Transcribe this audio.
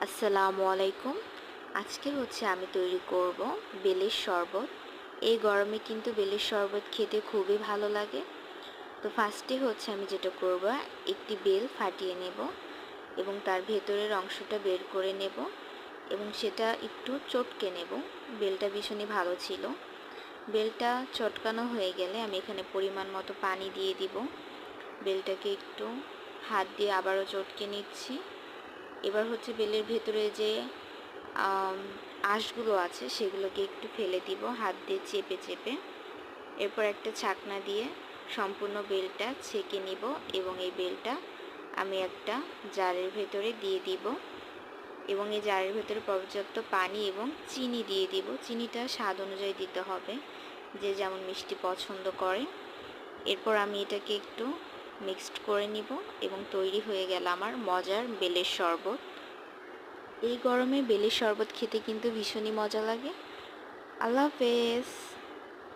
আসসালামু আলাইকুম। আজকে আমি তৈরি করব বেলের শরবত। এই গরমে কিন্তু বেলের শরবত খেতে খুবই ভালো লাগে। তো ফার্স্টে আমি যেটা করব, একটি বেল ফাটিয়ে নেব এবং তার ভেতরের অংশটা বের করে নেব এবং সেটা একটু চটকে নেব। বেলটা ভীষণই ভালো ছিল। বেলটা চটকানো হয়ে গেলে আমি এখানে পরিমাণ মতো পানি দিয়ে দিব। বেলটাকে একটু হাত দিয়ে আবারও চটকে নিচ্ছি। এবার বেলের ভেতরে যে আঁশগুলো আছে সেগুলোকে একটু ফেলে দিব হাত দিয়ে চেপে চেপে। এরপর একটা ছাকনা দিয়ে সম্পূর্ণ বেলটা ছেঁকে নিব এবং এই বেলটা আমি একটা জারের ভেতরে দিয়ে দিব এবং এই জারের ভেতরে পর্যাপ্ত পানি এবং চিনি দিয়ে দিব। চিনিটা স্বাদ অনুযায়ী দিতে হবে, যে যেমন মিষ্টি পছন্দ করে। এরপর আমি এটাকে একটু মিক্সড করে নিব এবং তৈরি হয়ে গেল আমার মজার বেলের শরবত। এই গরমে বেলের শরবত খেতে কিন্তু ভীষণই মজা লাগে। আল্লাহ হাফেজ।